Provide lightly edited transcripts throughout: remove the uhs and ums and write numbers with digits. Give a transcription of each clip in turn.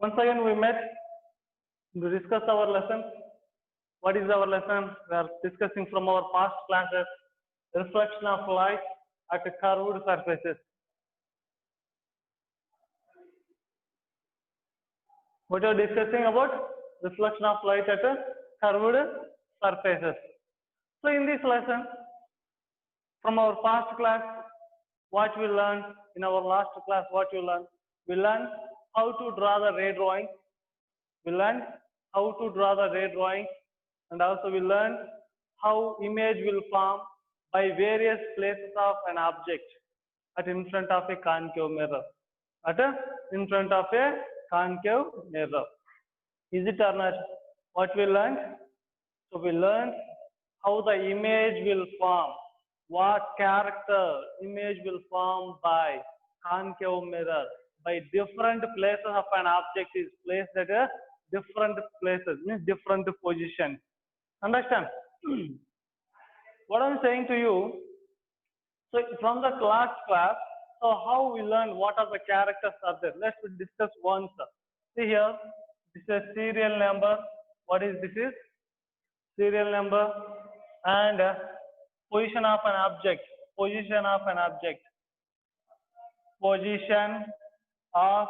Once again we met to discuss our lesson. What is our lesson? We are discussing from our past classes reflection of light at curved surfaces. What are we discussing about? Reflection of light at curved surfaces. So in this lesson, from our past class, what we learned in our last class, what we learned how to draw the ray drawing. We learned how to draw the ray drawing, and also we learned how image will form by various places of an object at in front of a concave mirror. In front of a concave mirror. Is it or not? What we learned? So we learned how the image will form, what character image will form by concave mirror, by different places of an object is placed at a different places, means different positions. Understand? What I'm saying to you, so from the last class, so how we learn what are the characters are there? Let's discuss once. See here, this is a serial number. What is this? Is serial number and position of an object. Position of an object. Position of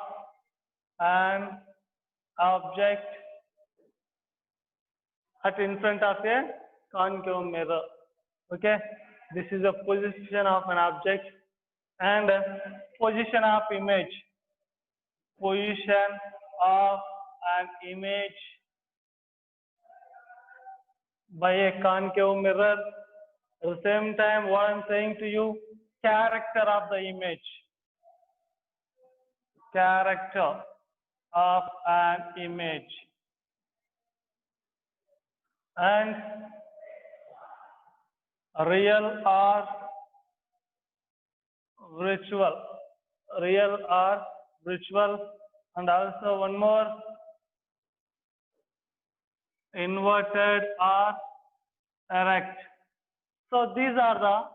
an object at in front of a concave mirror. Okay, this is a position of an object and position of image. Position of an image by a concave mirror. At the same time, what I'm saying to you, character of the image. Character of an image. And real or virtual. Real or virtual. And also one more, inverted or erect. So these are the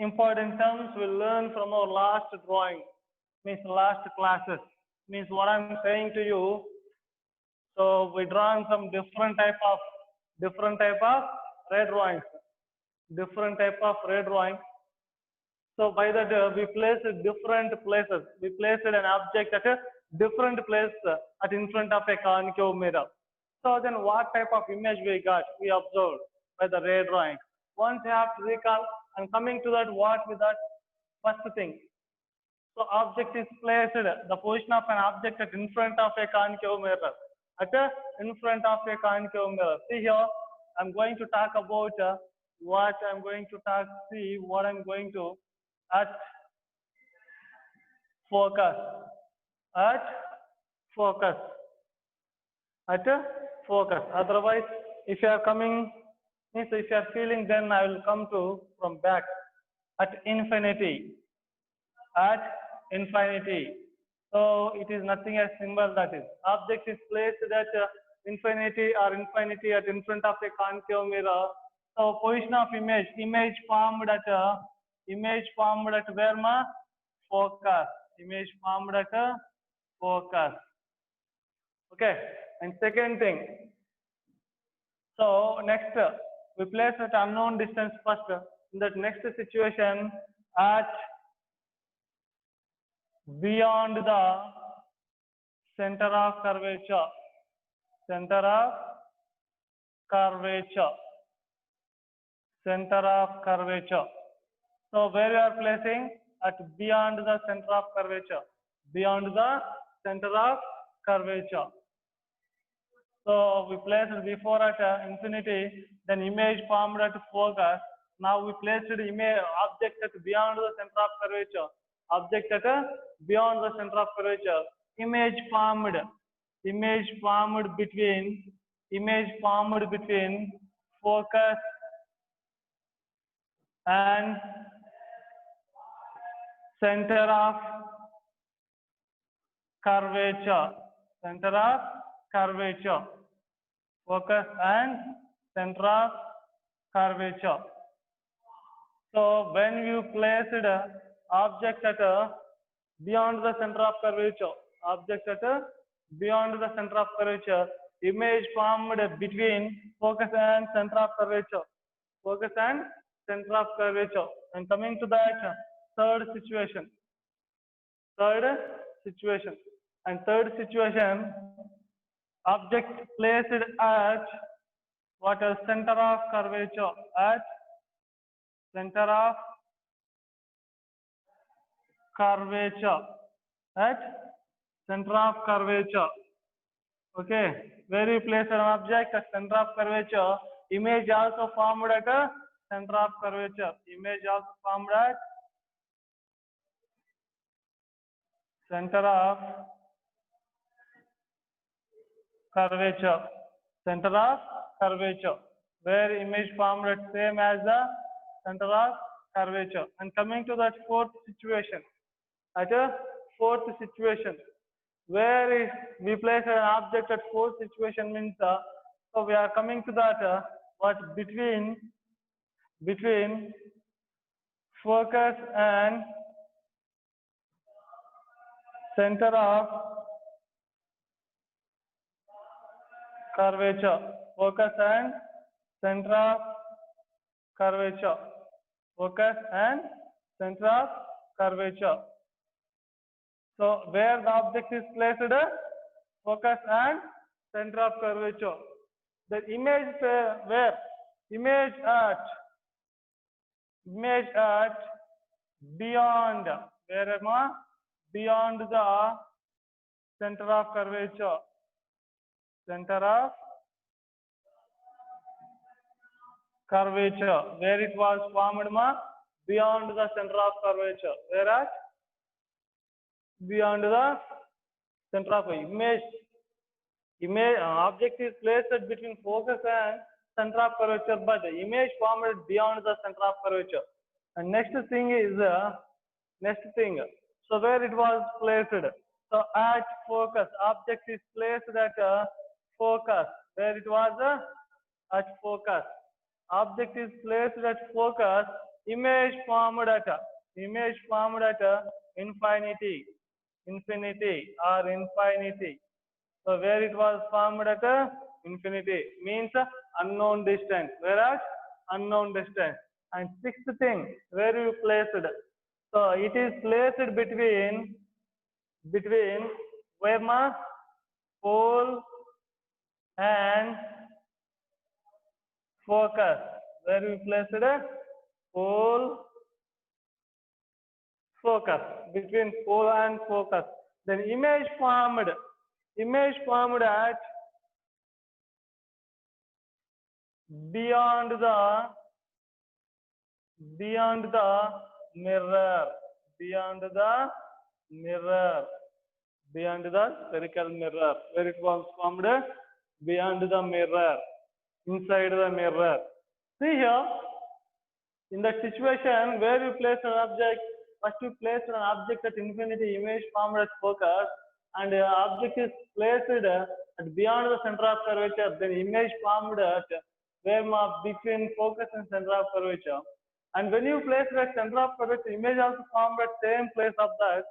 important terms we learn from our last drawing, means last classes. Means what I'm saying to you, so we draw some different type of ray drawings. Different type of ray drawings. So by that we placed different places. We placed an object at a different place at in front of a concave mirror. So then what type of image we got? We observed by the ray drawing. Once you have to recall and coming to that, what with that first thing. So object is placed, the position of an object at in front of a concave mirror. In front of a concave mirror. See here, I'm going to talk about what I'm going to talk, see what I'm going to at focus. At focus. At focus. Otherwise, if you are coming, means if you are feeling, then I will come to from back. At infinity. At infinity. So it is nothing as symbol, that is. Object is placed at infinity or infinity at in front of a concave mirror. So position of image formed at where ma? Focus. Image formed at focus. Okay. And second thing. So next we place at unknown distance first. In that next situation at beyond the center of curvature. Center of curvature. Center of curvature. So where you are placing? At beyond the center of curvature. Beyond the center of curvature. So we placed before at infinity, then image formed at focus. Now we placed image object at beyond the center of curvature. Object at beyond the center of curvature. Image formed between focus and center of curvature. Center of curvature. Focus and center of curvature. So when you place object at beyond the center of curvature, object at beyond the center of curvature, image formed between focus and center of curvature, focus and center of curvature. And coming to that third situation, and third situation, object placed at what is center of curvature, at center of curvature, at center of curvature. Okay, where you place an object at center of curvature, image also formed at a center of curvature, image also formed at center of curvature, center of curvature, where image formed at same as the center of curvature. And coming to that fourth situation, at a fourth situation, where is we place an object at fourth situation means so we are coming to that what between focus and center of curvature, focus and center of curvature, focus and center of curvature. So where the object is placed, focus and center of curvature. The image where image at beyond, where am I? Beyond the center of curvature, center of curvature, where it was formed beyond the center of curvature, whereas beyond the center of image object is placed between focus and center of curvature, but the image formed beyond the center of curvature. And next thing is so where it was placed, so at focus, object is placed at focus, where it was at focus, object is placed at focus, image formed at infinity or infinity. So where it was formed at infinity means unknown distance, whereas unknown distance. And sixth thing, where you placed, so it is placed between where pole and focus, where you placed pole focus, between pole and focus. Then image formed at beyond the mirror, beyond the spherical mirror, where it was formed beyond the mirror, inside the mirror. See here, in that situation where you place an object, first you place an object at infinity, image formed at focus, and object is placed at beyond the center of curvature, then image formed at where between focus and center of curvature. And when you place it at center of curvature, image also formed at same place of that,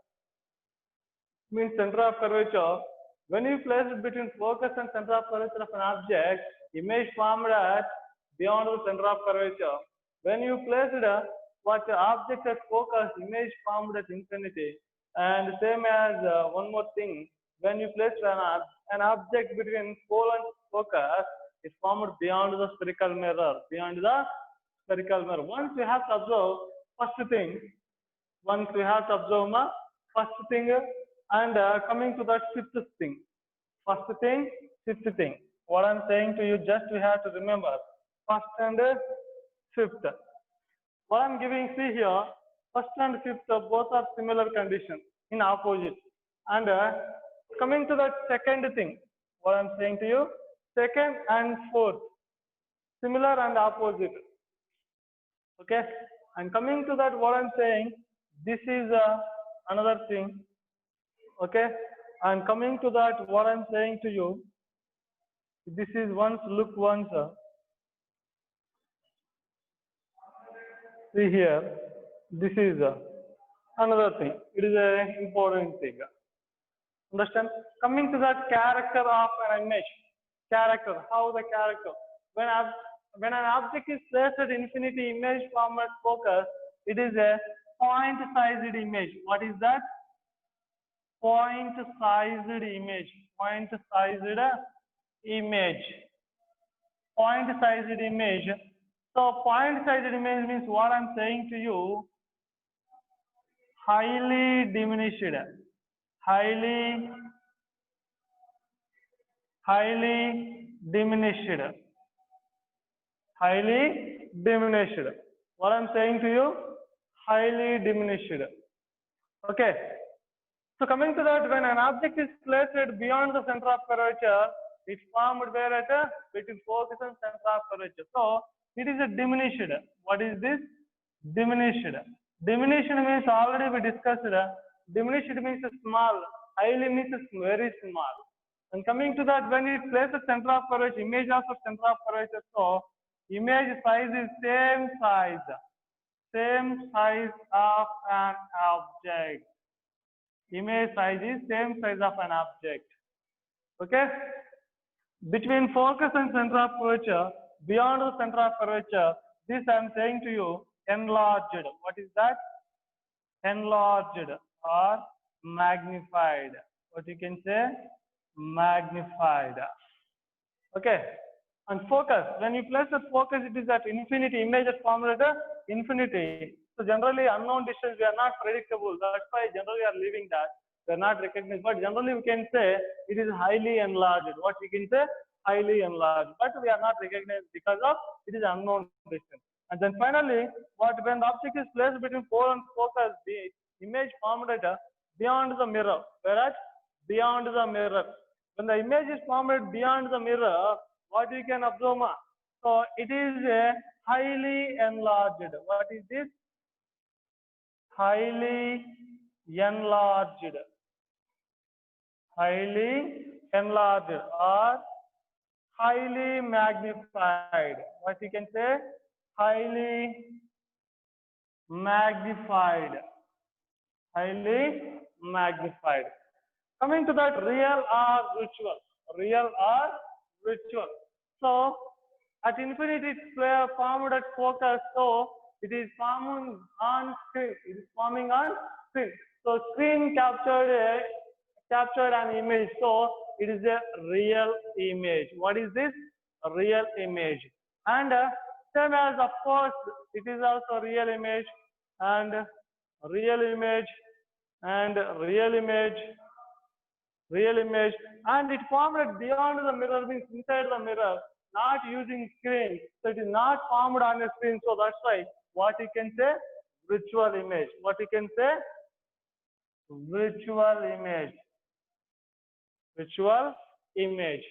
means center of curvature. When you place it between focus and center of curvature of an object, image formed at beyond the center of curvature. When you place it what object at focus, image formed at infinity. And same as one more thing, when you place an object between pole and focus, it formed beyond the spherical mirror, beyond the spherical mirror. Once you have to observe first thing, and coming to that fifth thing. First thing, fifth thing. What I'm saying to you, just we have to remember first and fifth. What I'm giving, see here, first and fifth both are similar conditions in opposite. And coming to that second thing, what I'm saying to you, second and fourth, similar and opposite. Okay, and coming to that, what I'm saying, this is another thing. Okay, and coming to that, what I'm saying to you, this is once, look once. See here, this is another thing. It is an important thing. Understand? Coming to that character of an image. Character, how the character. When, when an object is placed at infinity image format focus, it is a point-sized image. What is that? Point-sized image. Point-sized image. Point-sized image. So point-sized image means what I'm saying to you, highly diminished. Highly diminished. Highly diminished. What I'm saying to you, highly diminished. Okay. So coming to that, when an object is placed beyond the center of curvature, it's formed where at between focus and center of curvature. So it is a diminished. What is this? Diminished. Diminished means already we discussed. Diminished means small. Highly means very small. And coming to that, when it places center of curvature, image of center of curvature, so image size is same size of an object. Image size is same size of an object. Okay? Between focus and center of curvature, beyond the center of curvature, this I am saying to you, enlarged. What is that? Enlarged or magnified. What you can say? Magnified. Okay. And focus, when you place the focus, it is at infinity. Image is formed at infinity. So generally unknown distance, we are not predictable. That's why generally we are leaving that. We are not recognized. But generally we can say it is highly enlarged. What we can say? Highly enlarged. But we are not recognized because of it is unknown distance. And then finally, when the object is placed between pole and focus, the image formed at beyond the mirror. Whereas beyond the mirror. When the image is formed beyond the mirror, what you can observe? So it is a highly enlarged. What is this? Highly enlarged. Highly enlarged or highly magnified. What you can say? Highly magnified. Highly magnified. Coming to that, real or virtual. Real or virtual. So at infinity it's formed at focus, so it is forming on screen. It is forming on screen. So screen captured an image, so it is a real image. What is this? A real image. And same as, of course, it is also real image and real image and real image. Real image, and it formed beyond the mirror means inside the mirror, not using screen. So it is not formed on a screen. So that's why what you can say, virtual image. What you can say, virtual image. Virtual image.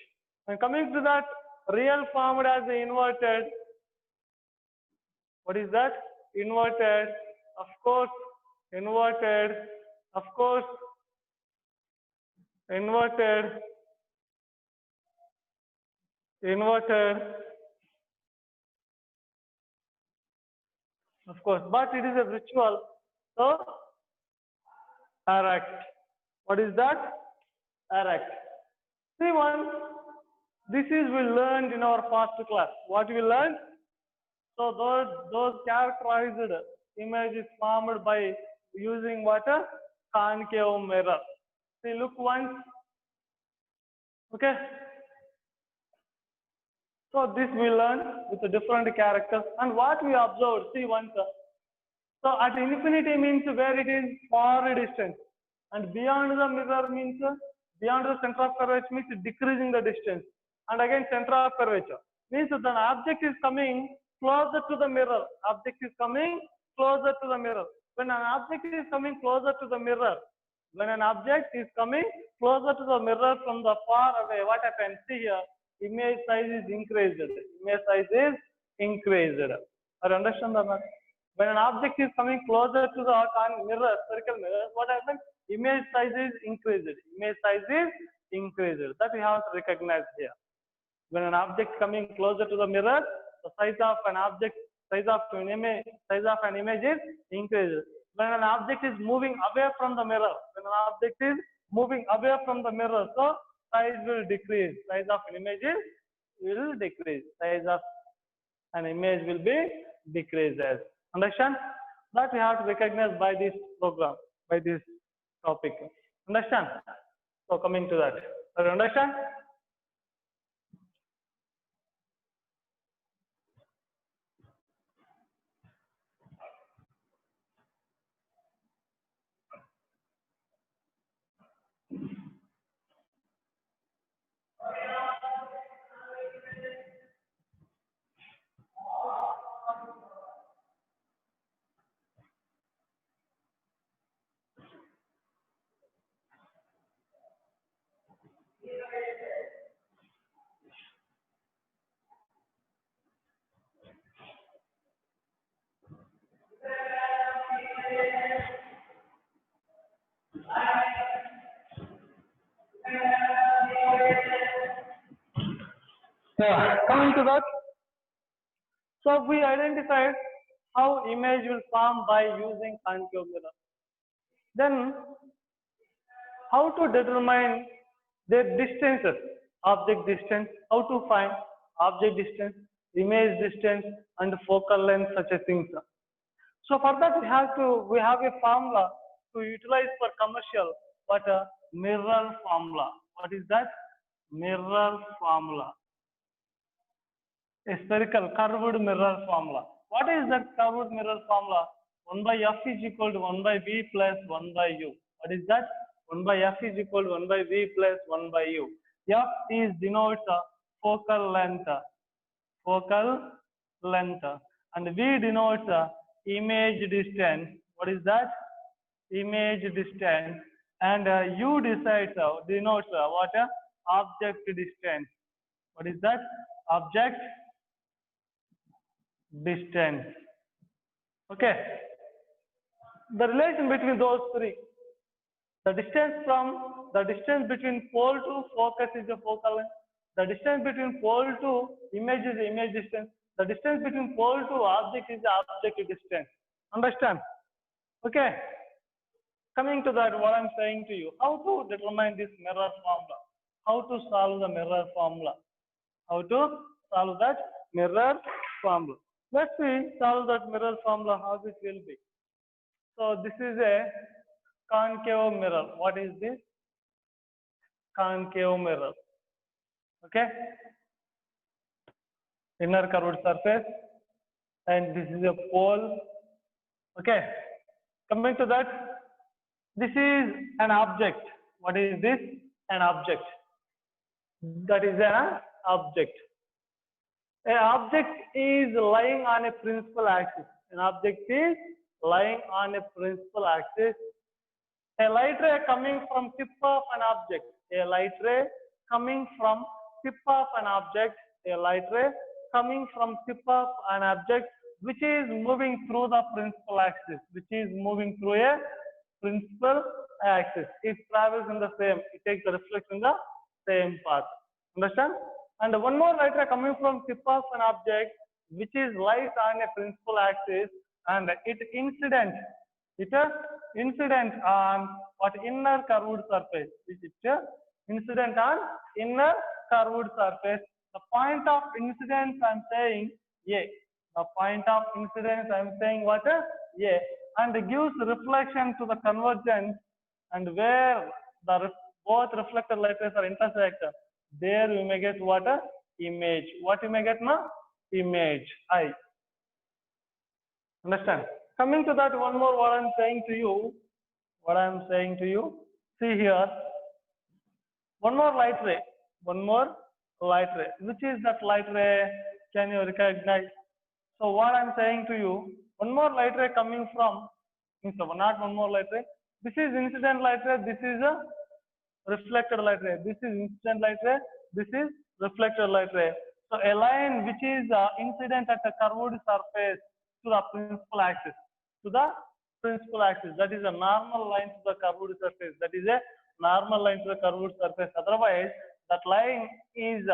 And coming to that, real formed as the inverted. What is that? Inverted. Of course, inverted. Of course. Inverted, of course, but it is a virtual, so erect. What is that? Erect. See one, this is we learned in our first class. What we learned? So those characterized image is formed by using what? Concave mirror. See, look once. Okay. So this we learn with the different characters, and what we observed. See once. So at infinity means where it is far distance, and beyond the mirror means beyond the center of curvature means decreasing the distance, and again center of curvature means that an object is coming closer to the mirror. Object is coming closer to the mirror. When an object is coming closer to the mirror, when an object is coming closer to the mirror from the far away, what happens? See here, image size is increased. Image size is increased. Or understand that? When an object is coming closer to the mirror, spherical mirror, what happens? Image size is increased. Image size is increased. That we have to recognize here. When an object coming closer to the mirror, the size of an object, size of an image is increased. When an object is moving away from the mirror, when an object is moving away from the mirror. So size will decrease. Size of an image will decrease. Size of an image will be decreases. Understand? That we have to recognize by this program, by this topic. Understand? So coming to that. Do you understand? Yeah. Coming to that. So we identified how image will form by using concave mirror. Then how to determine their distances, object distance, how to find object distance, image distance, and focal length, such a things. So for that we have a formula to utilize for commercial, but a mirror formula. What is that? Mirror formula. A spherical curved mirror formula. What is that curved mirror formula? 1 by f is equal to 1 by v plus 1 by u. What is that? 1 by f is equal to 1 by v plus 1 by u. F is denotes focal length, and v denotes image distance. What is that? Image distance. And u denotes what? Object distance. What is that? Object distance. Okay. The relation between those three. The distance between pole to focus is the focal length. The distance between pole to image is the image distance. The distance between pole to object is the object distance. Understand? Okay. Coming to that, what I'm saying to you, how to determine this mirror formula? How to solve the mirror formula? How to solve that mirror formula? Let's see, solve that mirror formula, how it will be. So this is a concave mirror. What is this? Concave mirror. Okay. Inner curved surface, and this is a pole. Okay. Coming to that, this is an object. What is this? An object. That is an object. An object is lying on a principal axis. An object is lying on a principal axis. A light ray coming from tip of an object. A light ray coming from tip of an object. A light ray coming from tip of an object which is moving through the principal axis. Which is moving through a principal axis. It travels in the same. It takes the reflection in the same path. Understand? And one more light ray coming from tip of an object which is lies on a principal axis, and it incident on what? Inner curved surface. Incident on inner curved surface. The point of incidence I'm saying A. The point of incidence I'm saying what? A. And gives reflection to the convergence, and where the both reflected light rays are intersect, there we may get what? Image. What you may get now? Image. I. Understand? Coming to that, one more what I'm saying to you. See here. One more light ray. Which is that light ray? Can you recognize? So what I'm saying to you, one more light ray coming from, not one more light ray. This is incident light ray. This is a reflected light ray. This is incident light ray. This is reflected light ray. So a line which is incident at a curved surface to the principal axis. That is a normal line to the curved surface. Otherwise, that line is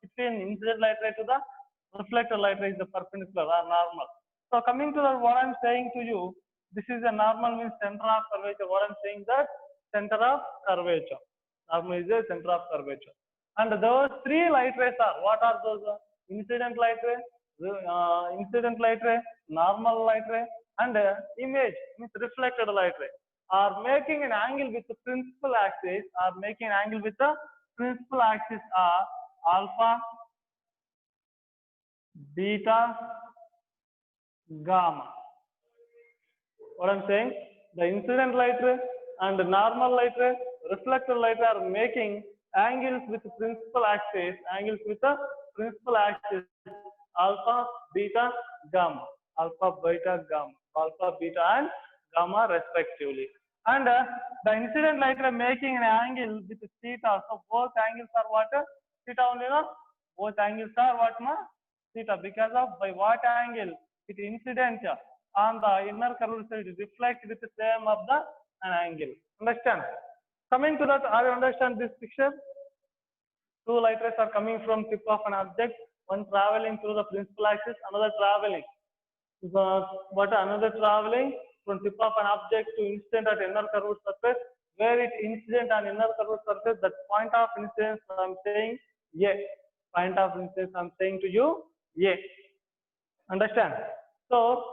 between incident light ray to the reflected light ray is the perpendicular or normal. So coming to that, what I'm saying to you, this is a normal means center of curvature. What I'm saying that center of curvature. Normal is the center of curvature. And those three light rays are, what are those? Incident light ray, normal light ray, and image, means reflected light ray, are making an angle with the principal axis, are alpha, beta, gamma. What I'm saying, the incident light ray and the normal light ray, reflected light ray are making angles with the principal axis, alpha, beta, gamma, alpha, beta, and gamma respectively. And the incident light ray making an angle with theta. So both angles are what? Theta only, no? Both angles are what, ma? Theta. Because of by what angle? It incident on the inner curved side reflect with the same of the an angle. Understand? Coming to that, are you understand this picture? Two light rays are coming from tip of an object, one traveling through the principal axis, another traveling from tip of an object to incident at inner curved surface, where it incident on inner curved surface, that point of incidence I am saying A. Point of incidence I am saying to you A. Understand? So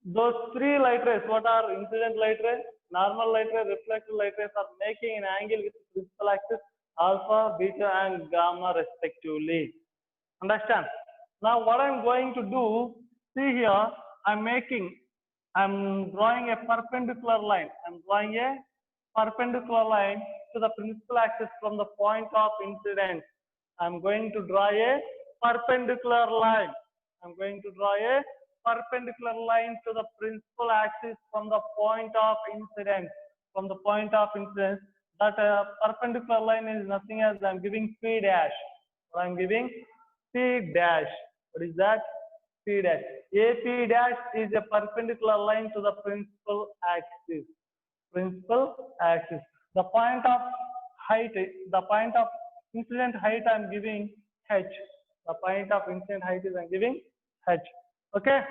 those three light rays, what are incident light ray, normal light ray, reflected light rays, are making an angle with the principal axis, alpha, beta, and gamma respectively. Understand? Now what I'm going to do, see here, I'm drawing a perpendicular line. I'm drawing a perpendicular line to the principal axis from the point of incidence. I'm going to draw a perpendicular line. I'm going to draw a perpendicular line to the principal axis from the point of incidence. That perpendicular line is nothing else. I'm giving P dash. I'm giving P dash. What is that? P dash. AP dash is a perpendicular line to the principal axis. The point of height, the point of incident height, I'm giving H. The point of incident height is I'm giving H. Okay.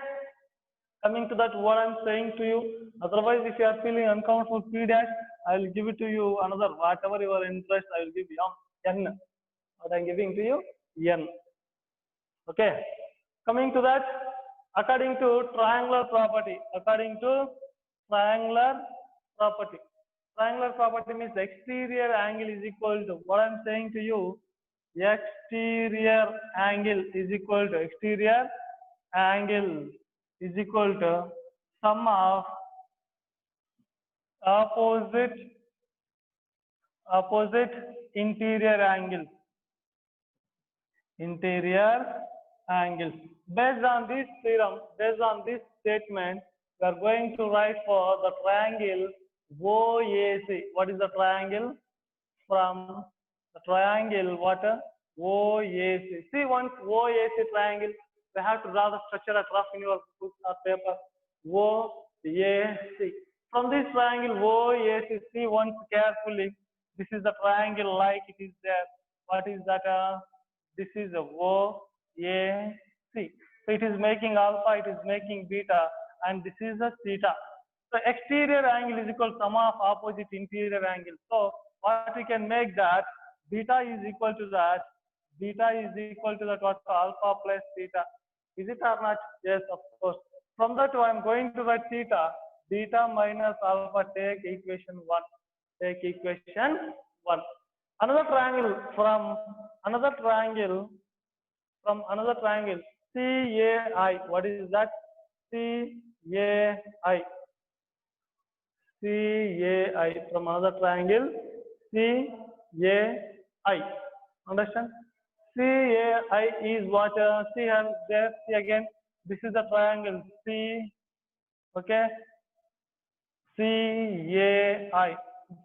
Coming to that, what I'm saying to you. Otherwise, if you are feeling uncomfortable P dash, I will give it to you another, whatever your interest, I will give you N. What I'm giving to you, N. Okay. Coming to that, according to triangular property, triangular property means the exterior angle is equal to, what I'm saying to you, exterior angle is equal to sum of opposite interior angles. Based on this theorem, based on this statement, we are going to write for the triangle OAC. What is the triangle? From the triangle, what? OAC. See, once OAC triangle, we have to draw the structure at rough in your book or paper. OAC. From this triangle OAC, see once carefully. This is the triangle like it is there. What is that? This is a OAC. So it is making alpha, it is making beta, and this is a theta. So exterior angle is equal to sum of opposite interior angle. So what we can make that beta is equal to that what, alpha plus theta. Is it or not? Yes, of course. From that I am going to write theta. Beta minus alpha, take equation 1. Another triangle from another triangle CAI. What is that? CAI from another triangle CAI. Understand? CAI is what? See here, there, see again. This is the triangle C. Okay. CAI.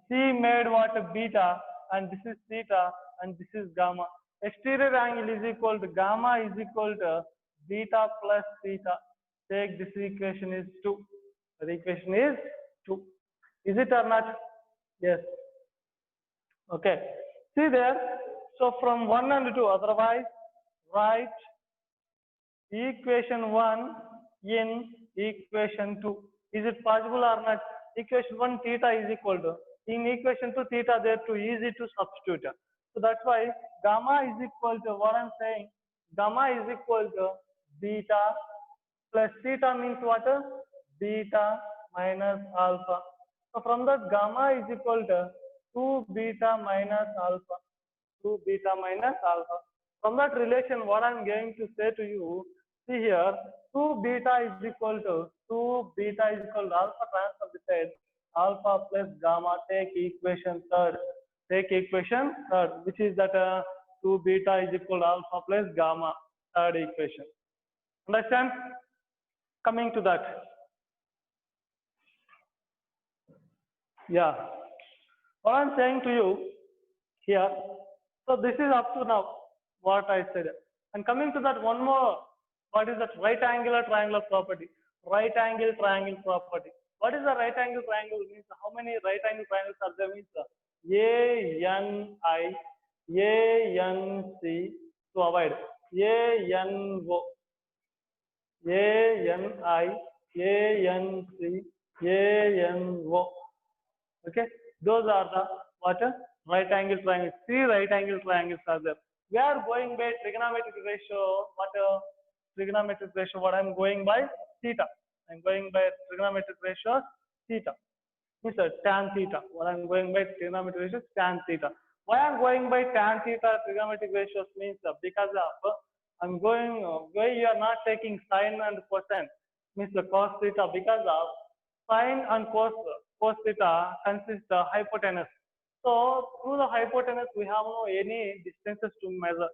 C made what? Beta, and this is theta, and this is gamma. Exterior angle is equal to gamma is equal to beta plus theta. Take this equation is 2. The equation is 2. Is it or not? Yes. Okay. See there. So from 1 and 2, otherwise write equation 1 in equation 2. Is it possible or not? Equation 1 theta is equal to in equation to theta, they're too easy to substitute. So that's why gamma is equal to what I'm saying. Gamma is equal to beta plus theta means what? Beta minus alpha. So from that gamma is equal to 2 beta minus alpha. 2 beta minus alpha. From that relation, what I'm going to say to you, see here, 2 beta is equal to alpha transfer the side, alpha plus gamma, take equation third. Take equation third, which is that 2 beta is equal to alpha plus gamma, third equation. Understand? Coming to that. Yeah. What I'm saying to you here, so this is up to now what I said. And coming to that one more, what is that right angular triangle property? Right angle triangle property. What is the right angle triangle? Means how many right angle triangles are there? Means ANI, ANC to avoid ANO, ANI, ANC, ANO. Okay, those are the what? Right angle triangles. 3 right angle triangles are there. We are going by trigonometric ratio. What trigonometric ratio? What I'm going by theta. I'm going by trigonometric ratio theta. Means tan theta. What I'm going by trigonometric ratio tan theta. Why I'm going by tan theta trigonometric ratios means because of I'm going why you are not taking sine and cosine, means the cos theta, because of sine and cos theta consists the hypotenuse. So through the hypotenuse we have no any distances to measure.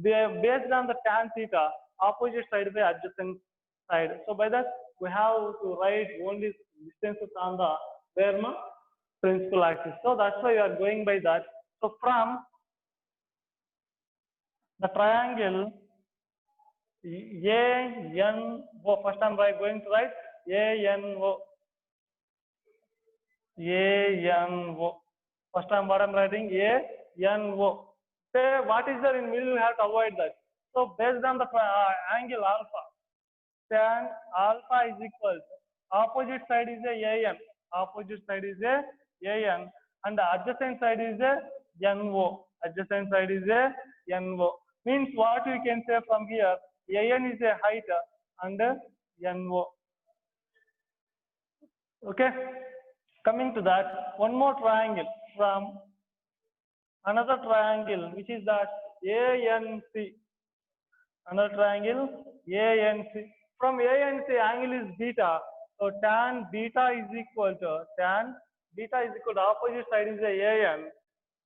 Based on the tan theta, opposite side by adjacent side. So by that we have to write only distances on the principal axis. So that's why we are going by that. So from the triangle ANO, first I'm going to write ANO. First time what I'm writing ANO. Say what is there in middle, we have to avoid that. So based on the angle alpha, tan alpha is equal to opposite side is a AN. Opposite side is a AN and the adjacent side is a NO. Adjacent side is a NO. Means what we can say from here, AN is a height and NO. Okay. Coming to that, one more triangle from another triangle, which is that ANC. Another triangle ANC. From ANC, angle is beta. So tan beta is equal to opposite side is a AN.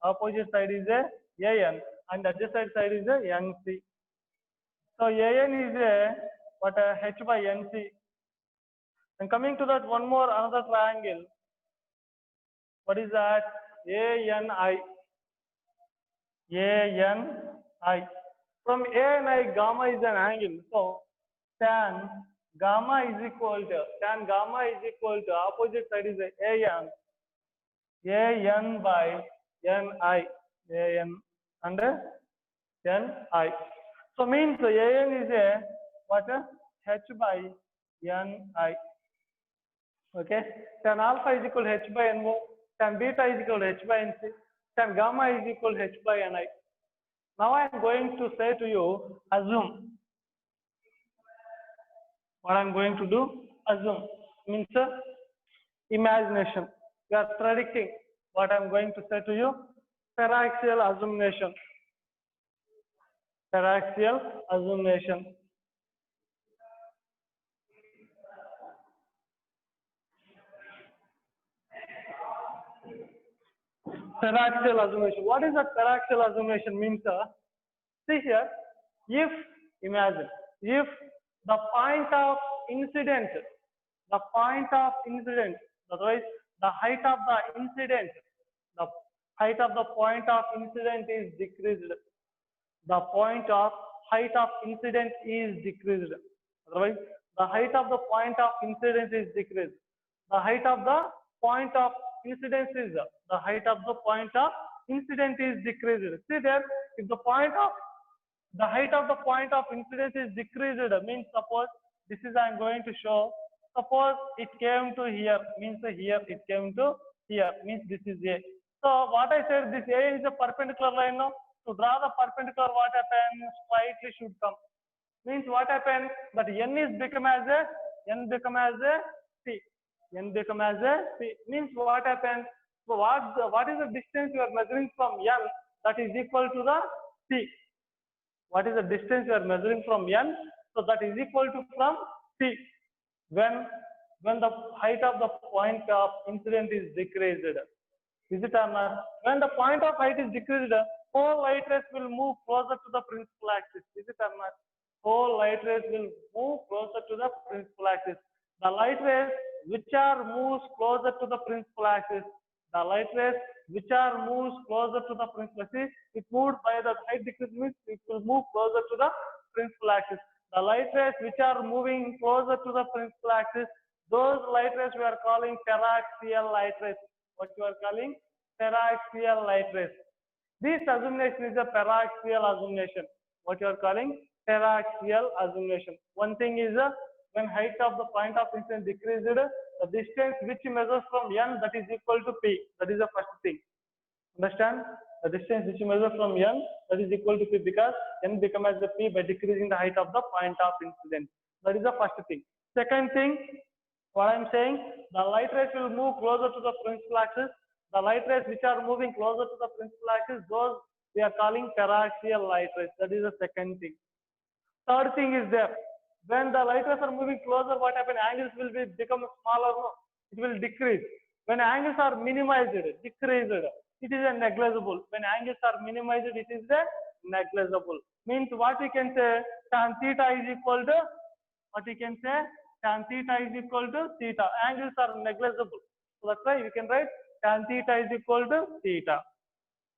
Opposite side is a AN and adjacent side is a NC. So AN is a H by NC. And coming to that one more another triangle. What is that? ANI. ANI. From ANI, gamma is an angle. So tan gamma is equal to opposite side is AN. AN by NI. AN and NI. So means AN is a H by NI. Okay. Tan alpha is equal to H by NO. Tan beta is equal to H by NC. Tan gamma is equal to H by NI. Now I am going to say to you, assume. What I am going to do, assume, means imagination. We are predicting what I am going to say to you, paraxial assumption. Paraxial assumption. Paraxial assumption. What is a paraxial assumption means? See here, imagine, if the point of incident, otherwise the height of the incident, the height of the point of incident is decreased. The point of height of incident is decreased. Otherwise, the height of the point of incidence is decreased. The height of the point of incidence is decreased. See there, if the height of the point of incidence is decreased, means suppose this is I am going to show. Suppose it came to here, means here it came to here, means this is A. So what I said, this A is a perpendicular line. No? To draw the perpendicular, what happens? Slightly should come. Means what happens? That n is become as a p. N become as a p. Means what happens? So what is the distance you are measuring from n that is equal to the p? What is the distance you are measuring from n? So that is equal to from p. When the height of the point of incident is decreased. Is it or not? When the point of height is decreased, whole light rays will move closer to the principal axis. Is it or not? Whole light rays will move closer to the principal axis. The light rays which are moves closer to the principal axis. The light rays which are moves closer to the principal axis. It moved by the height decrease means it will move closer to the principal axis. The light rays which are moving closer to the principal axis, those light rays we are calling paraxial light rays. What you are calling? Paraxial light rays. This assumption is a paraxial assumption. What you are calling? Paraxial assumption. One thing is when height of the point of incident decreased, the distance which measures from n that is equal to p. That is the first thing. Understand? The distance which measures from n that is equal to p because n becomes as the p by decreasing the height of the point of incident. That is the first thing. Second thing, what I am saying, the light rays will move closer to the principal axis. The light rays which are moving closer to the principal axis, those we are calling paraxial light rays. That is the second thing. Third thing is there. When the light rays are moving closer, what happens? Angles will become smaller. No? It will decrease. When angles are minimized, decreased, it is a negligible. When angles are minimized, it is a negligible. Means what we can say, tan theta is equal to, what we can say, tan theta is equal to theta. Angles are negligible. So that's why you can write tan theta is equal to theta.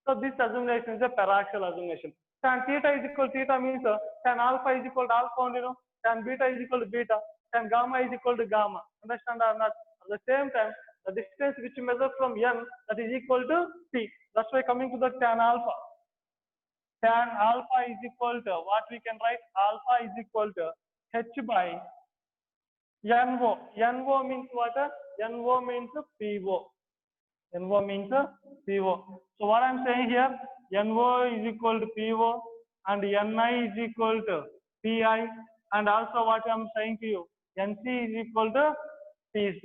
So this assumption is a paraxial assumption. Tan theta is equal to theta means tan alpha is equal to alpha only, no? Tan beta is equal to beta. Tan gamma is equal to gamma. Understand or not? At the same time, the distance which measures from n that is equal to p. That's why coming to the tan alpha. Tan alpha is equal to what we can write? Alpha is equal to h by NO. NO means what? NO means PO. NO means PO. So what I am saying here, NO is equal to PO and NI is equal to PI, and also what I am saying to you, NC is equal to PC.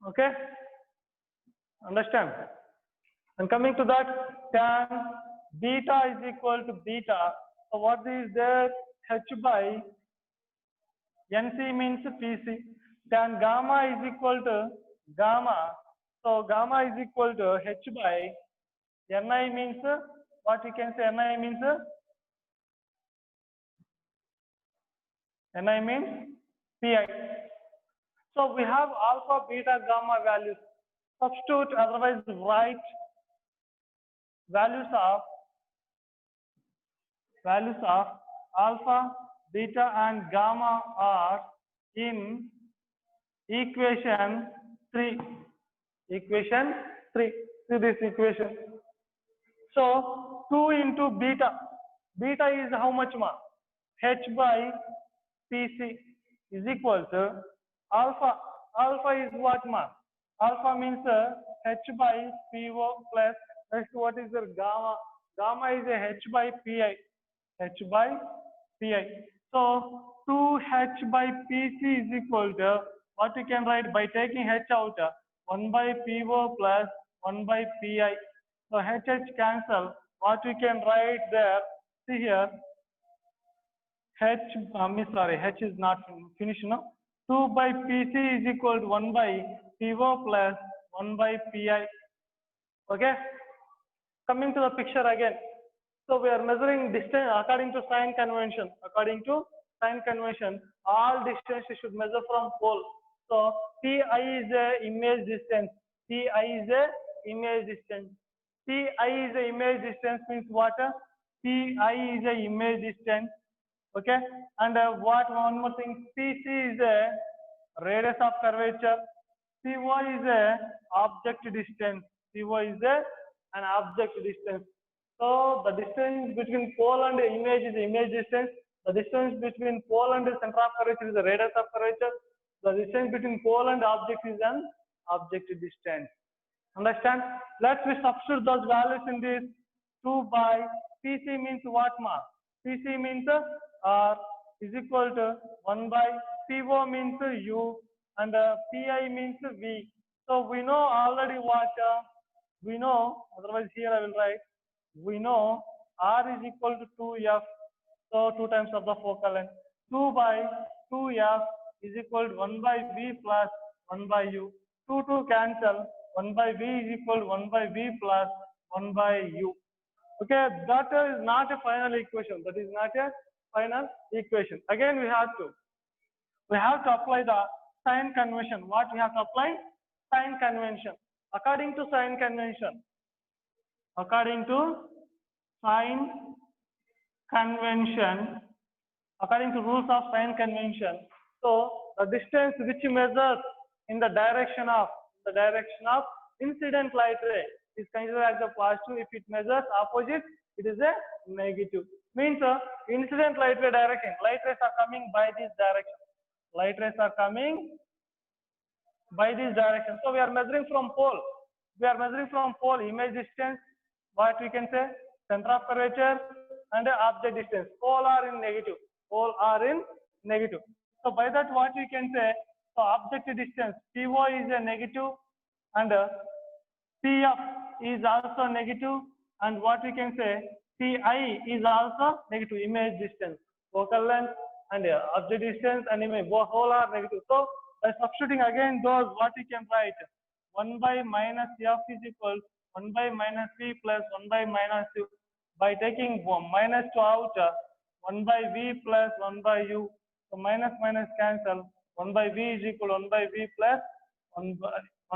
Okay? Understand? And coming to that, tan beta is equal to beta. So what is there? H by NC means PC. Tan gamma is equal to gamma. So gamma is equal to H by Ni means what we can say? Ni means Pi. So we have alpha, beta, gamma values. Substitute, otherwise write values of alpha, beta, and gamma are in equation 3. Equation 3. See this equation. So 2 into beta. Beta is how much more? H by PC is equal to alpha. Alpha is what more? Alpha means H by PO plus next what is the gamma? Gamma is a H by PI. H by PI. So 2H by PC is equal to what we can write by taking H out 1 by PO plus 1 by PI. So H cancel. What we can write there? See here. H is not finished now. 2 by PC is equal to 1 by PO plus 1 by PI. Okay. Coming to the picture again. So we are measuring distance according to sign convention. According to sign convention, all distances should measure from pole. So Pi is a image distance. Pi is a image distance. Pi is a image distance means what? Pi is a image distance. Okay. And one more thing, PC is a radius of curvature. CO is a object distance. CO is an object distance. So the distance between pole and image is image distance. The distance between pole and the center of curvature is the radius of curvature. The distance between pole and object is an object distance. Understand? Let's we substitute those values in this. 2 by PC means what, ma? PC means R is equal to 1 by PO means U and PI means V. So we know already what we know, otherwise here I will write, we know R is equal to 2F, so 2 times of the focal length. 2 by 2F is equal to 1 by V plus 1 by U. 2 cancel, 1 by V is equal to 1 by V plus 1 by U. Okay, that is not a final equation. That is not a final equation. Again, we have to apply the sign convention. What we have to apply? Sign convention. According to sign convention, according to rules of sign convention, so the distance which measures in the direction of incident light ray is considered as a positive. If it measures opposite, it is a negative. Means incident light ray direction. Light rays are coming by this direction. Light rays are coming by this direction. So we are measuring from pole. Image distance. What we can say? Center of curvature and object distance. All are in negative. So by that, what we can say? So object distance PO is a negative and PF is also negative, and what we can say, PI is also negative. Image distance, focal length and object distance and image both all are negative. So by substituting again those, what we can write, 1 by minus F is equal 1 by minus V plus 1 by minus U. By taking minus to out, 1 by V plus 1 by U. So minus cancel. 1 by V is equal to 1 by V plus 1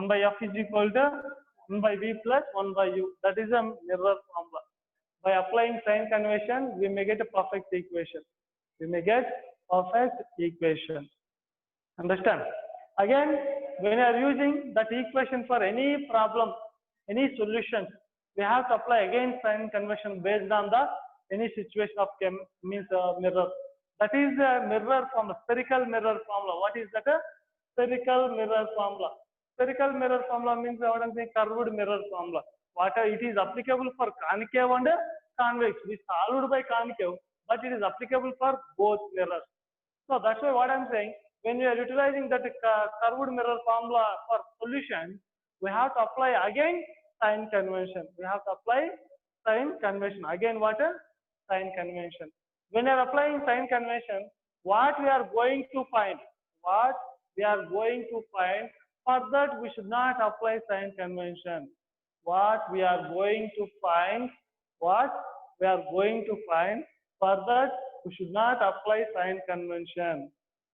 by F is equal to 1 by V plus 1 by U. That is a mirror formula. By applying sign convention, we may get a perfect equation. Understand? Again, when you are using that equation for any problem, any solution, we have to apply again sign convention based on the any situation of mirror. That is a mirror formula, spherical mirror formula. What is that? Spherical mirror formula. Spherical mirror formula means what I'm saying, curved mirror formula. It is applicable for concave and convex. It is solved by concave, but it is applicable for both mirrors. So that's why what I'm saying, when we are utilizing that curved mirror formula for solution, we have to apply again sign convention. Again, what? Sign convention. When you are applying sign convention, what we are going to find? For that, we should not apply sign convention.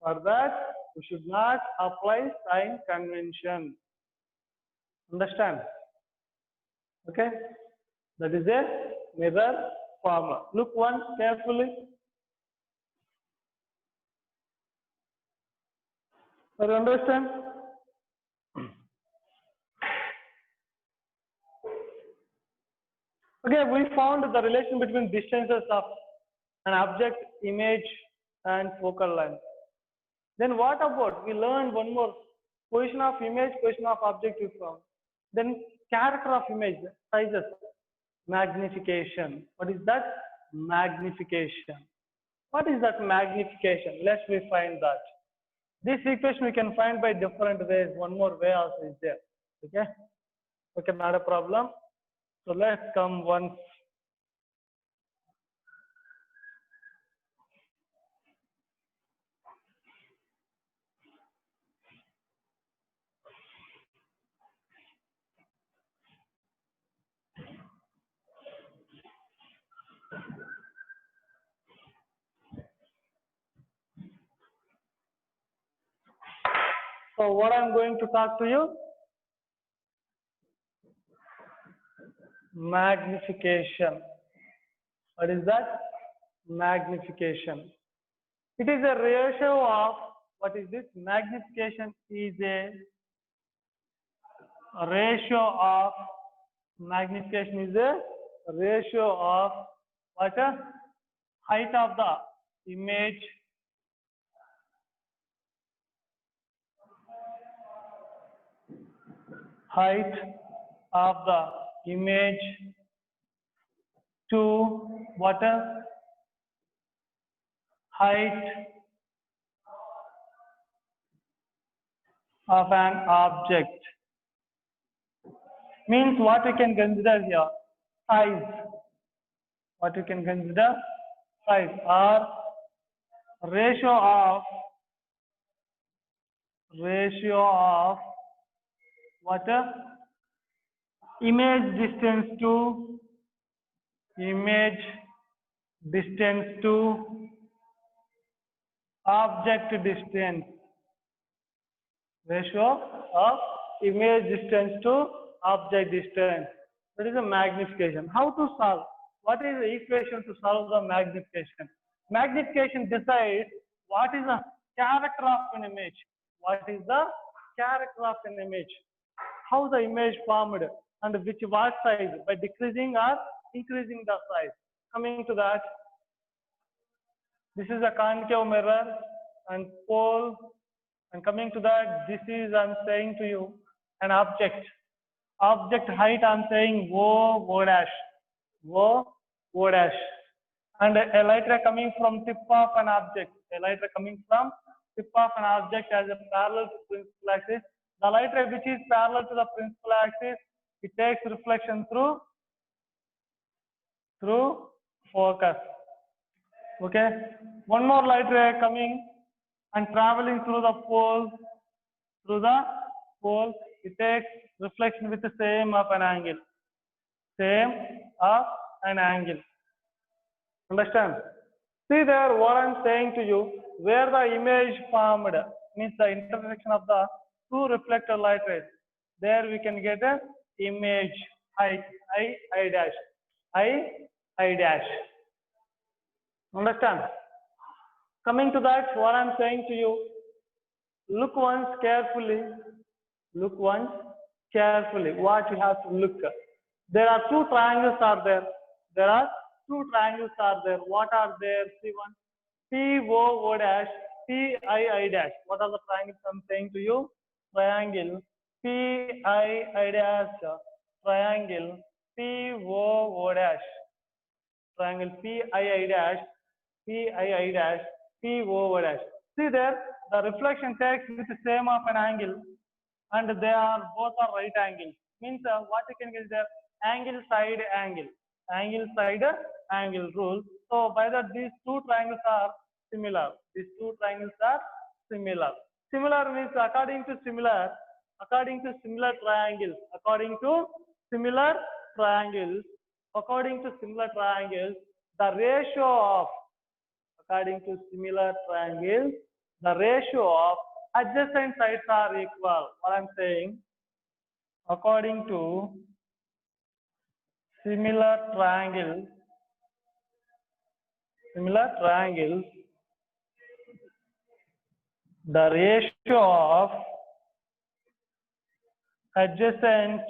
For that, we should not apply sign convention. Understand? Okay? That is a mirror formula. Look once carefully. Do you understand? Okay, we found the relation between distances of an object, image, and focal length. Then what about, we learned one more, position of image, position of object we found. Then character of image, sizes, magnification. What is that? Magnification. What is that magnification? Let's we find that. This equation we can find by different ways. One more way also is there. Okay, not a problem. So let's come once. So what I'm going to talk to you? Magnification. What is that? Magnification. It is a ratio of, what is this? Magnification is a ratio of what? Height of the image of the image to what? Height of an object. Means what we can consider here? Size. What you can consider? Size or ratio of what? Image distance to object distance. Ratio of image distance to object distance. That is a magnification. How to solve? What is the equation to solve the magnification? Magnification decides what is the character of an image. What is the character of an image? How the image formed and what size? By decreasing or increasing the size. Coming to that, this is a concave mirror and pole. And coming to that, this is, I'm saying to you, an object. Object height, I'm saying O dash. O dash. And a light ray coming from tip of an object. A light ray coming from tip of an object as a parallel to principal axis. The light ray which is parallel to the principal axis, it takes reflection through focus. Okay. One more light ray coming and traveling through the pole, it takes reflection with the same of an angle. Understand? See there what I'm saying to you, where the image formed means the intersection of the two reflected light rays. There we can get a image height, I dash. Understand? Coming to that, what I'm saying to you, look once carefully, what you have to look. There are two triangles are there. What are there? See one, PO dash, PI dash. What are the triangles I'm saying to you? Triangle PI dash, triangle PO dash. Triangle PII dash, PO dash. See there, the reflection takes with the same of an angle, and they are both are right angles. Means what you can get there? Angle side angle rule. So by that these two triangles are similar. Similar means according to similar triangles. According to similar triangles, the ratio of adjacent sides are equal. What I'm saying, according to similar triangles, the ratio of adjacent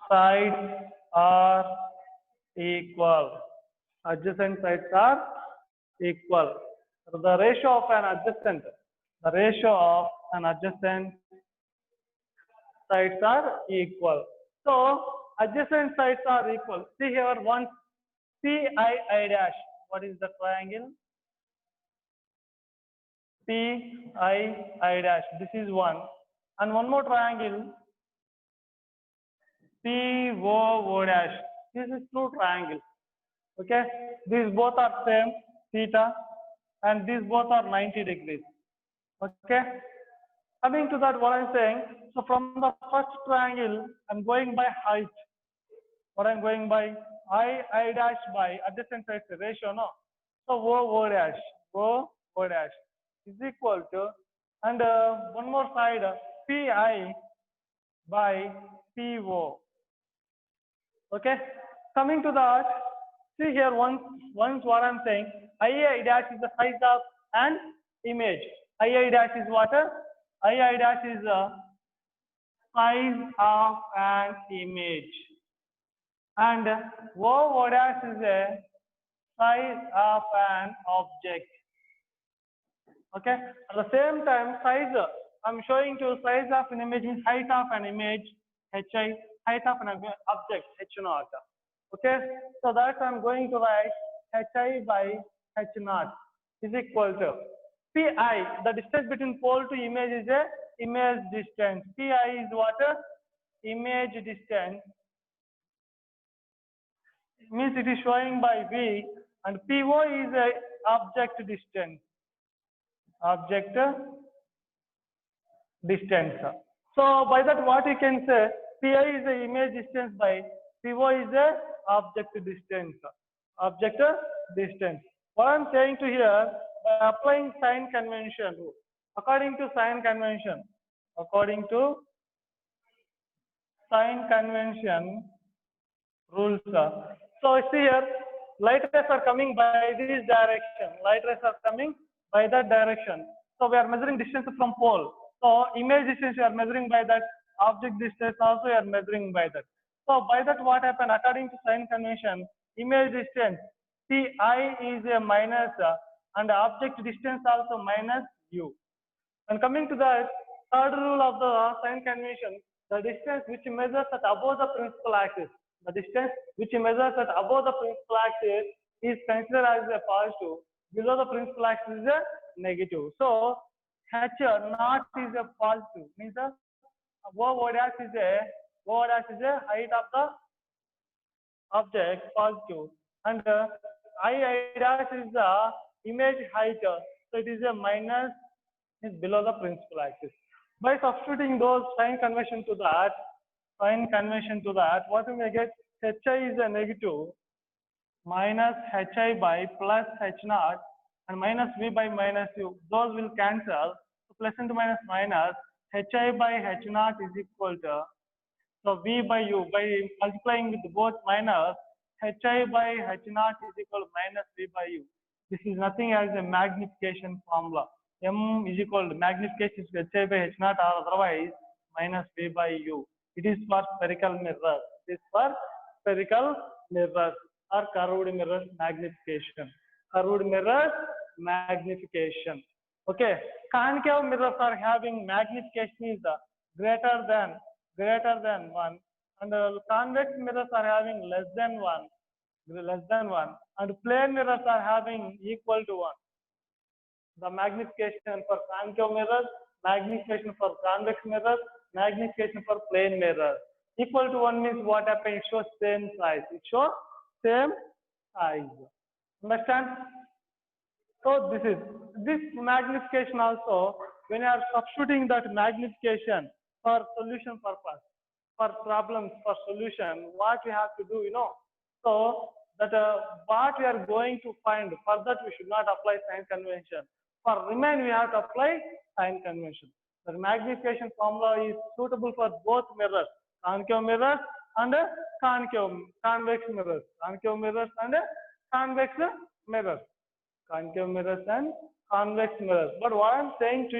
sides are equal. The ratio of an adjacent sides are equal. So adjacent sides are equal. See here one PI dash. What is the triangle? PI dash. This is one. And one more triangle. PO dash. This is two triangles. Okay. These both are same theta, and these both are 90 degrees. Okay. Coming to that, what I'm saying, so from the first triangle, I'm going by height. What I'm going by? I dash by adjacent sides ratio, no? So O dash is equal to, and one more side, PI by PO. Okay. Coming to that, see here once what I'm saying, II dash is the size of an image. II dash is what? II dash is the size of an image, and O dash is a size of an object. Okay. At the same time, size I'm showing you size of an image means height of an image, hi, height of an object, h naught. Okay, so that I'm going to write hi by h naught is equal to pi. The distance between pole to image is a image distance. Pi is what? Image distance. Means it is showing by v, and PO is a object distance. Object distance. So by that what you can say, PI is the image distance by PO is the object distance. Object distance. What I'm saying to here, by applying sign convention, according to sign convention, rules. So see here, light rays are coming by this direction. Light rays are coming by that direction. So we are measuring distance from pole. So image distance you are measuring by that. Object distance also you are measuring by that. So by that what happened according to sign convention, image distance Pi is a minus and object distance also minus u. And coming to the third rule of the sign convention, the distance which measures at above the principal axis, the distance which measures at above the principal axis is considered as a positive. Below the principal axis is a negative. So h naught is a positive. Means O dash is a height of the object positive, and I dash is the image height. So it is a minus, is below the principal axis. By substituting those sign convention to that, what we may get, hi is a negative minus hi by plus h naught and minus v by minus u. Those will cancel. So plus and minus minus hi by h naught is equal to, so v by u, by multiplying with both minus, hi by h naught is equal to minus v by u. This is nothing as a magnification formula. M is equal to magnification is hi by h naught or otherwise minus v by u. It is for spherical mirrors. It is for spherical mirrors or curved mirrors magnification. Curved mirrors magnification. Okay. Concave mirrors are having magnification is greater than 1, and convex mirrors are having less than 1, and plane mirrors are having equal to 1. The magnification for concave mirrors, magnification for convex mirrors, magnification for plane mirrors. Equal to 1 means what happens? It shows same size. It shows same size. Understand? So this magnification also, when you are substituting that magnification for solution purpose, for problems, for solution, what we have to do, So that what we are going to find, for that we should not apply sign convention. For remain, we have to apply sign convention. The magnification formula is suitable for both mirrors, concave mirrors and convex mirrors, concave mirrors and convex mirrors, concave mirrors and convex mirrors. But what I am saying to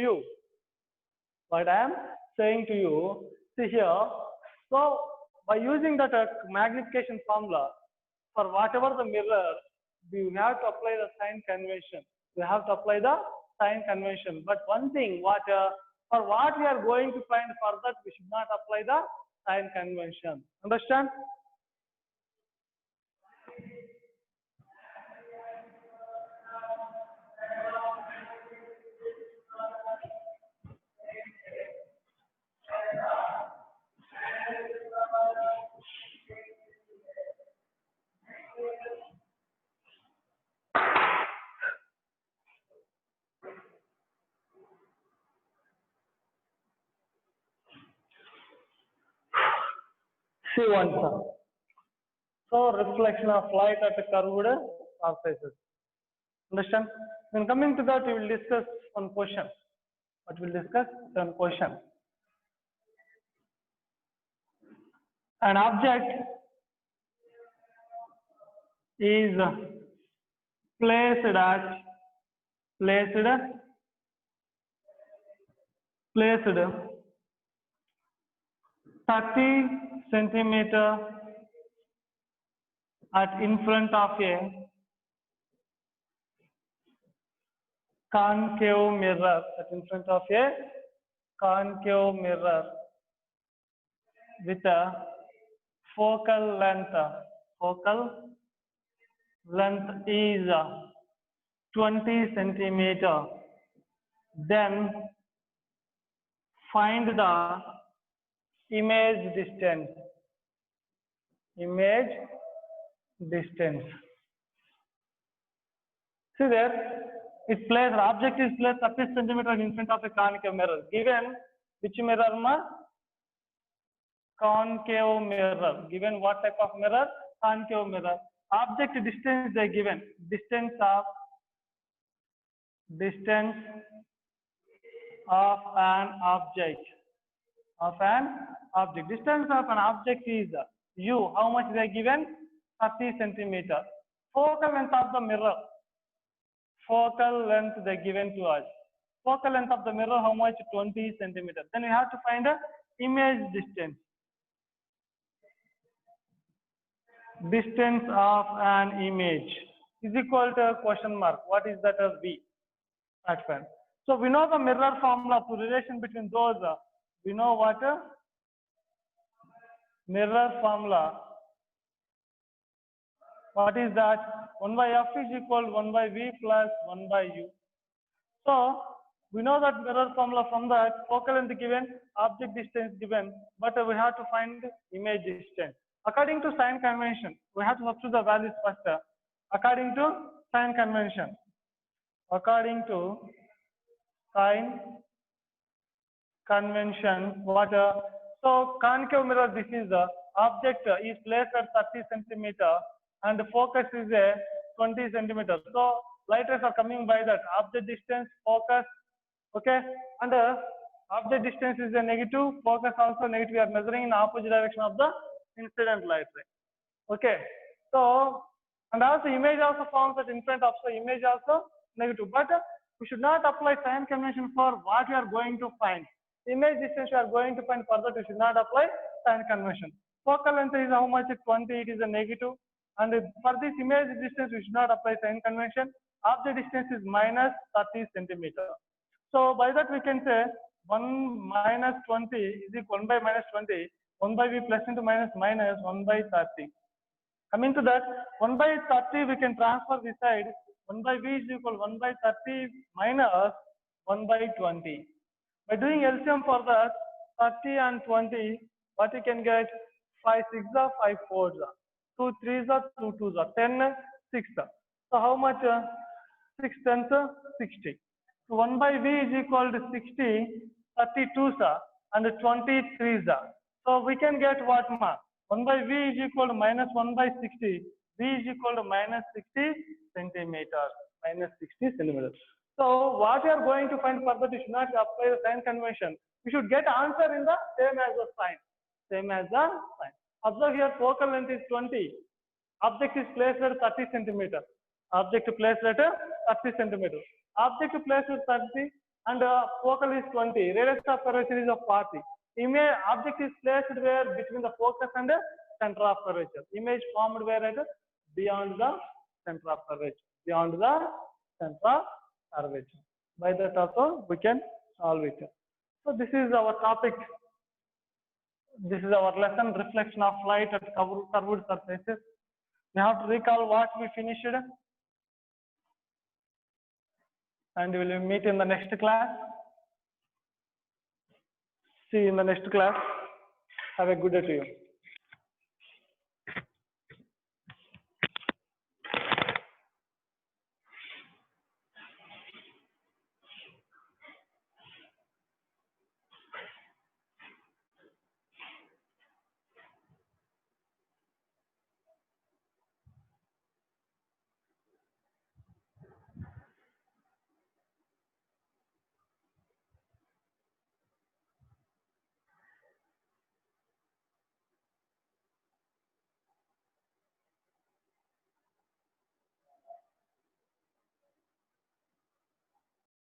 you, see here, so by using that magnification formula, for whatever the mirror, we have to apply the sign convention. We have to apply the sign convention. But one thing, for what we are going to find, for that we should not apply the sign convention. Understand? See one, sir. So reflection of light at a curved surfaces. Understand? When coming to that, we will discuss one question. What we'll discuss? One question. An object is placed 30 centimeter in front of a concave mirror, concave mirror with a focal length is 20 centimeter. Then find the image distance. See there, the object is placed 30 centimeter in front of a concave mirror. Given which mirror, ma? Concave mirror. Given what type of mirror? Concave mirror. Object distance they given. Distance of an object. Distance of an object is u. How much they given? 30 centimeter. Focal length of the mirror. Focal length they given to us. Focal length of the mirror, how much? 20 centimeter. Then we have to find the image distance. Distance of an image is equal to question mark. What is that as V? That's fine. So we know the mirror formula to relation between those. We know what? Mirror formula. What is that? 1 by f is equal to 1 by v plus 1 by u. So we know that mirror formula from that focal length given, object distance given, but we have to find image distance. According to sign convention, we have to substitute the values first. According to sign convention. According to sign convention, what? So concave mirror, this is the object is placed at 30 centimeter and the focus is a 20 centimeter. So light rays are coming by that object distance, focus, okay, and object distance is a negative, focus also negative. We are measuring in opposite direction of the incident light ray. Okay, so and also image also forms that in front of, so image also negative. But we should not apply sign convention for what we are going to find. Image distance we are going to find, further we should not apply sign convention. Focal length is how much? 20, it is a negative. And for this image distance, we should not apply sign convention. Object distance is minus 30 centimeter. So by that we can say 1 minus 20 is equal 1 by minus 20, 1 by v plus into minus minus 1 by 30. Coming to that, 1 by 30 we can transfer this side. 1 by v is equal 1 by 30 minus 1 by 20. By doing LCM for that, 30 and 20, what you can get? 5 6 are 5 4s are. 2 3s are 2 2s are. 10 6. So how much? 6 10s 60. So 1 by v is equal to 60, 32s are and 23s are. So we can get what mark? 1 by v is equal to minus 1 by 60. V is equal to minus 60 centimeters. Minus 60 centimeters. So what we are going to find further, we should not apply the sign convention. We should get answer in the same as the sign. Same as the sign. Observe here, focal length is 20. Object is placed at 30 centimeter. Object placed at 30 centimeter. Object placed at 30 and focal is 20. Radius of curvature is of 40. Image object is placed where? Between the focus and the center of curvature. Image formed where? At beyond the center of curvature. Beyond the center of curvature. By that also we can solve it. So this is our topic. This is our lesson, reflection of light at curved surfaces. We have to recall what we finished and we will meet in the next class. See you in the next class. Have a good day to you.